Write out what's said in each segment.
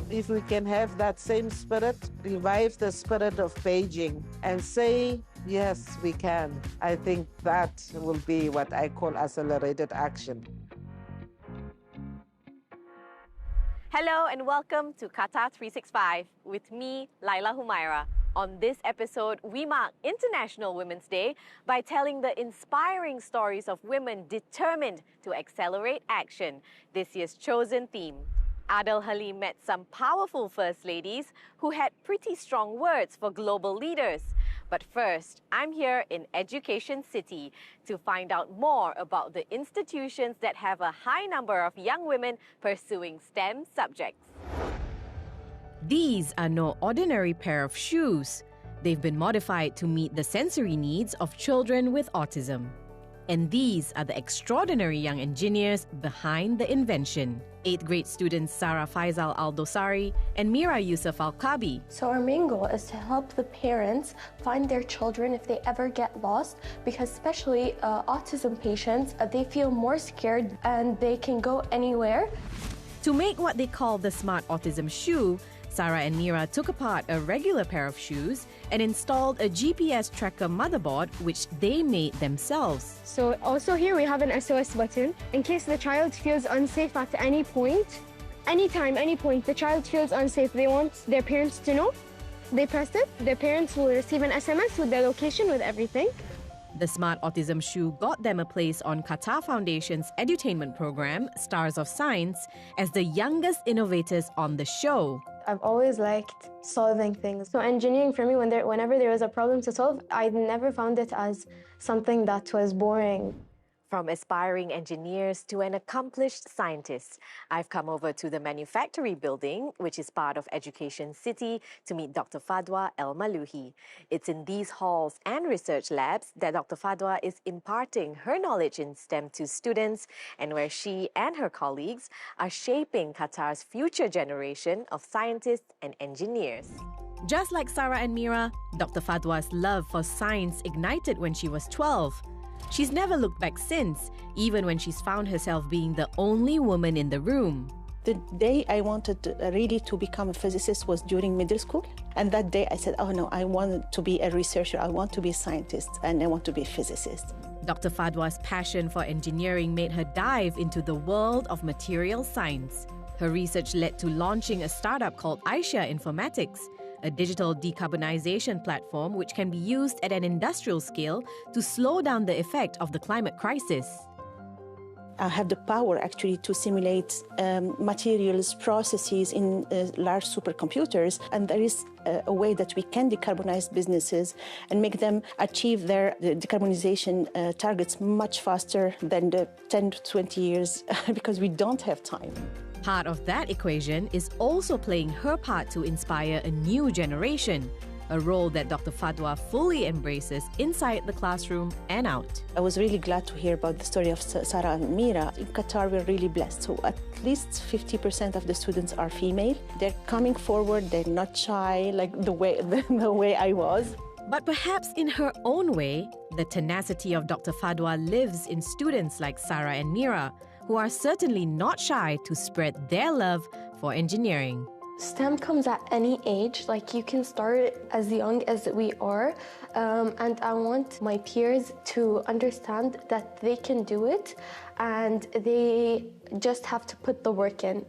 if we can have that same spirit, revive the spirit of Beijing and say, yes, we can. I think that will be what I call accelerated action. Hello and welcome to Qatar 365 with me, Laila Humaira. On this episode, we mark International Women's Day by telling the inspiring stories of women determined to accelerate action, this year's chosen theme. Adel Halim met some powerful First Ladies who had pretty strong words for global leaders. But first, I'm here in Education City to find out more about the institutions that have a high number of young women pursuing STEM subjects. These are no ordinary pair of shoes. They've been modified to meet the sensory needs of children with autism. And these are the extraordinary young engineers behind the invention. 8th grade students Sarah Faisal Al-Dosari and Mira Yusuf Al-Kabi. So our main goal is to help the parents find their children if they ever get lost, because especially autism patients, they feel more scared and they can go anywhere. To make what they call the Smart Autism Shoe, Sarah and Mira took apart a regular pair of shoes and installed a GPS tracker motherboard, which they made themselves. So also here we have an SOS button. In case the child feels unsafe at any point, anytime, any point, the child feels unsafe, they want their parents to know. They press it, their parents will receive an SMS with their location, with everything. The Smart Autism Shoe got them a place on Qatar Foundation's edutainment program, Stars of Science, as the youngest innovators on the show. I've always liked solving things. So engineering for me, whenever there was a problem to solve, I never found it as something that was boring. From aspiring engineers to an accomplished scientist, I've come over to the Manufactory Building, which is part of Education City, to meet Dr. Fadwa El Maluhi. It's in these halls and research labs that Dr. Fadwa is imparting her knowledge in STEM to students, and where she and her colleagues are shaping Qatar's future generation of scientists and engineers. Just like Sarah and Mira, Dr. Fadwa's love for science ignited when she was 12. She's never looked back since, even when she's found herself being the only woman in the room. The day I wanted really to become a physicist was during middle school. And that day I said, oh no, I want to be a researcher, I want to be a scientist, and I want to be a physicist. Dr. Fadwa's passion for engineering made her dive into the world of material science. Her research led to launching a startup called Aisha Informatics, a digital decarbonization platform which can be used at an industrial scale to slow down the effect of the climate crisis. I have the power actually to simulate materials, processes in large supercomputers, and there is a way that we can decarbonize businesses and make them achieve their decarbonization targets much faster than the 10 to 20 years because we don't have time. Part of that equation is also playing her part to inspire a new generation, a role that Dr. Fadwa fully embraces inside the classroom and out. I was really glad to hear about the story of Sarah and Mira. In Qatar, we're really blessed. So at least 50% of the students are female. They're coming forward, they're not shy like the way I was. But perhaps in her own way, the tenacity of Dr. Fadwa lives in students like Sarah and Mira, who are certainly not shy to spread their love for engineering. STEM comes at any age, like you can start as young as we are, and I want my peers to understand that they can do it and they just have to put the work in.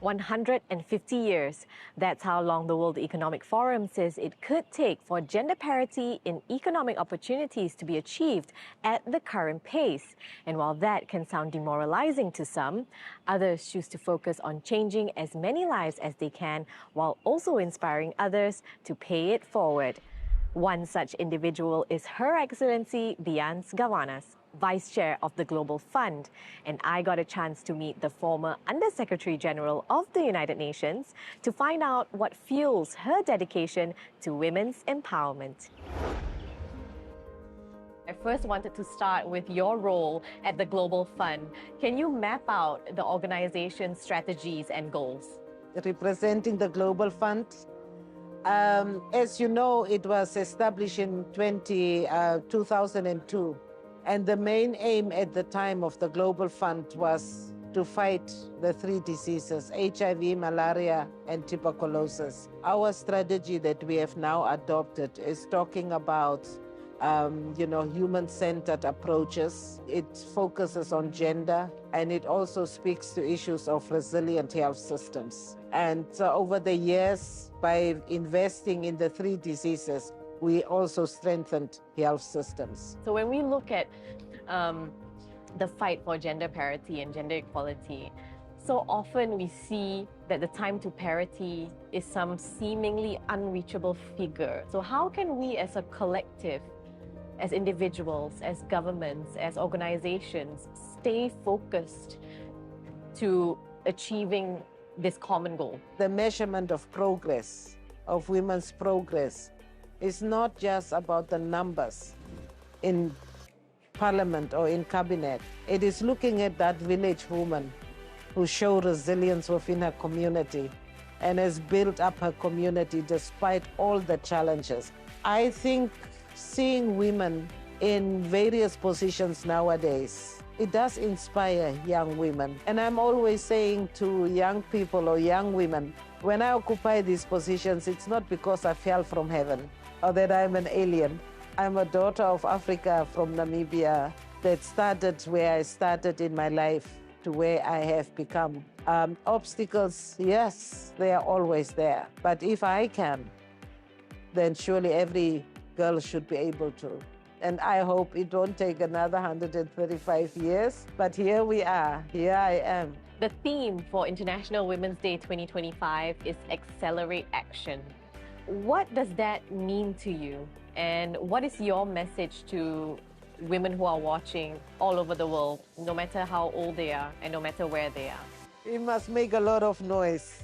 150 years. That's how long the World Economic Forum says it could take for gender parity in economic opportunities to be achieved at the current pace. And while that can sound demoralizing to some, others choose to focus on changing as many lives as they can while also inspiring others to pay it forward. One such individual is Her Excellency Bians Gawanas, Vice Chair of the Global Fund, and I got a chance to meet the former Under-Secretary General of the United Nations to find out what fuels her dedication to women's empowerment. I first wanted to start with your role at the Global Fund. Can you map out the organization's strategies and goals? Representing the Global Fund, as you know, it was established in 2002. And the main aim at the time of the Global Fund was to fight the 3 diseases, HIV, malaria, and tuberculosis. Our strategy that we have now adopted is talking about human-centered approaches. It focuses on gender, and it also speaks to issues of resilient health systems. And over the years, by investing in the 3 diseases, we also strengthened health systems. So when we look at the fight for gender parity and gender equality, so often we see that the time to parity is some seemingly unreachable figure. So how can we as a collective, as individuals, as governments, as organizations, stay focused to achieving this common goal? The measurement of progress, of women's progress, is not just about the numbers in parliament or in cabinet. It is looking at that village woman who showed resilience within her community and has built up her community despite all the challenges. I think seeing women in various positions nowadays, it does inspire young women. And I'm always saying to young people or young women, when I occupy these positions, it's not because I fell from heaven or that I'm an alien. I'm a daughter of Africa from Namibia that started where I started in my life to where I have become. Obstacles, yes, they are always there. But if I can, then surely every girl should be able to. And I hope it won't take another 135 years, but here we are, here I am. The theme for International Women's Day 2025 is Accelerate Action. What does that mean to you? And what is your message to women who are watching all over the world, no matter how old they are and no matter where they are? We must make a lot of noise.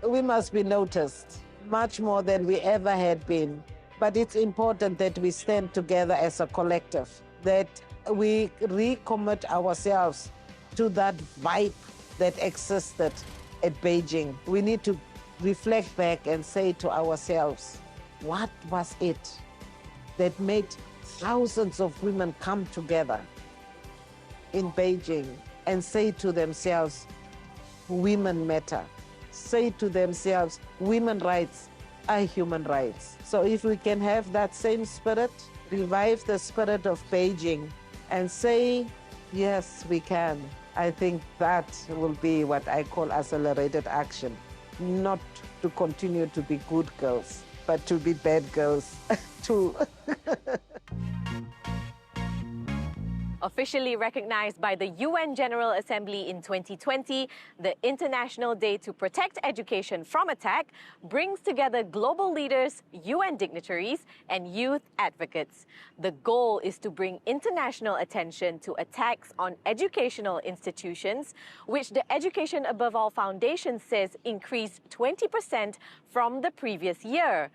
We must be noticed, much more than we ever had been. But it's important that we stand together as a collective, that we recommit ourselves to that vibe that existed at Beijing. We need to reflect back and say to ourselves, what was it that made thousands of women come together in Beijing and say to themselves, women matter. Say to themselves, women's rights are human rights. So if we can have that same spirit, revive the spirit of Beijing and say, yes, we can. I think that will be what I call accelerated action. Not to continue to be good girls, but to be bad girls too. Officially recognized by the UN General Assembly in 2020, the International Day to Protect Education from Attack brings together global leaders, UN dignitaries, and youth advocates. The goal is to bring international attention to attacks on educational institutions, which the Education Above All Foundation says increased 20% from the previous year.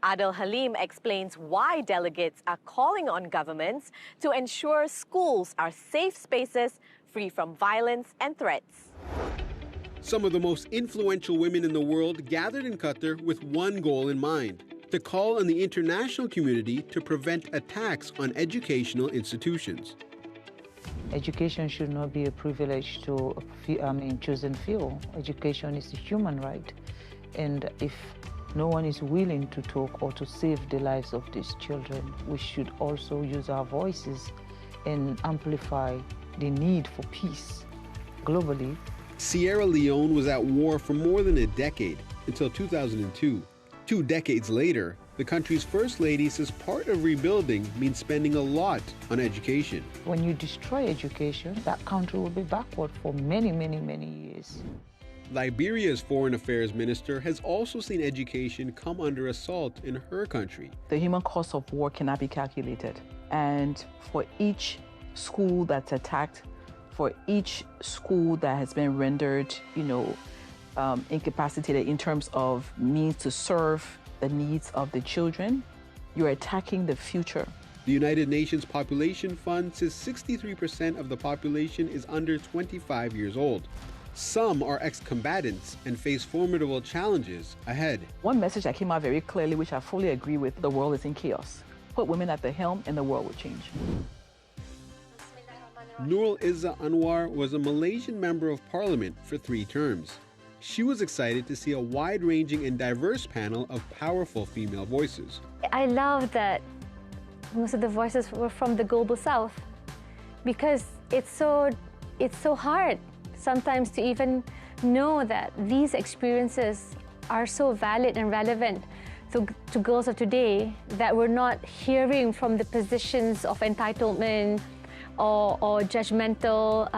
Adel Halim explains why delegates are calling on governments to ensure schools are safe spaces free from violence and threats. Some of the most influential women in the world gathered in Qatar with one goal in mind: to call on the international community to prevent attacks on educational institutions. Education should not be a privilege to chosen few. Education is a human right. And if no one is willing to talk or to save the lives of these children, we should also use our voices and amplify the need for peace globally. Sierra Leone was at war for more than a decade, until 2002. 2 decades later, the country's first lady says part of rebuilding means spending a lot on education. When you destroy education, that country will be backward for many, many, many years. Liberia's foreign affairs minister has also seen education come under assault in her country. The human cost of war cannot be calculated. And for each school that's attacked, for each school that has been rendered, incapacitated in terms of means to serve the needs of the children, you're attacking the future. The United Nations Population Fund says 63% of the population is under 25 years old. Some are ex-combatants and face formidable challenges ahead. One message that came out very clearly, which I fully agree with: the world is in chaos. Put women at the helm and the world will change. Nurul Izzah Anwar was a Malaysian member of parliament for 3 terms. She was excited to see a wide-ranging and diverse panel of powerful female voices. I love that most of the voices were from the global south, because it's so hard sometimes to even know that these experiences are so valid and relevant to girls of today, that we're not hearing from the positions of entitlement or judgmental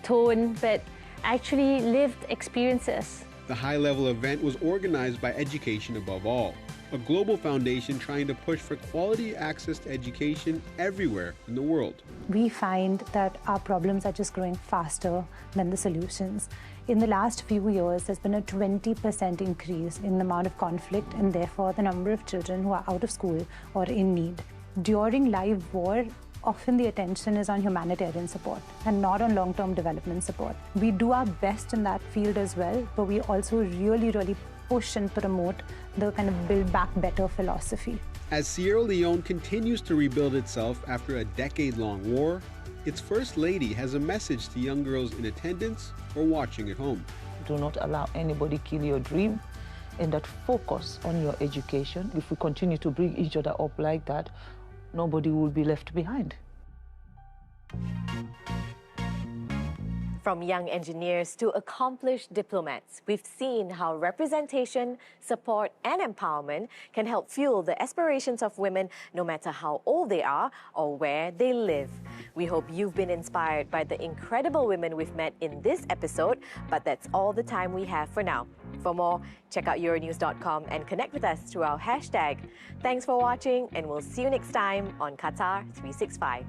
tone, but actually lived experiences. The high-level event was organized by Education Above All, a global foundation trying to push for quality access to education everywhere in the world. We find that our problems are just growing faster than the solutions. In the last few years, there's been a 20% increase in the amount of conflict and therefore the number of children who are out of school or in need. During live war, often the attention is on humanitarian support and not on long-term development support. We do our best in that field as well, but we also really push and promote the kind of build back better philosophy. As Sierra Leone continues to rebuild itself after a decade-long war, its First Lady has a message to young girls in attendance or watching at home. Do not allow anybody kill your dream, and that focus on your education. If we continue to bring each other up like that, nobody will be left behind. From young engineers to accomplished diplomats, we've seen how representation, support, and empowerment can help fuel the aspirations of women no matter how old they are or where they live. We hope you've been inspired by the incredible women we've met in this episode, but that's all the time we have for now. For more, check out Euronews.com and connect with us through our hashtag. Thanks for watching, and we'll see you next time on Qatar 365.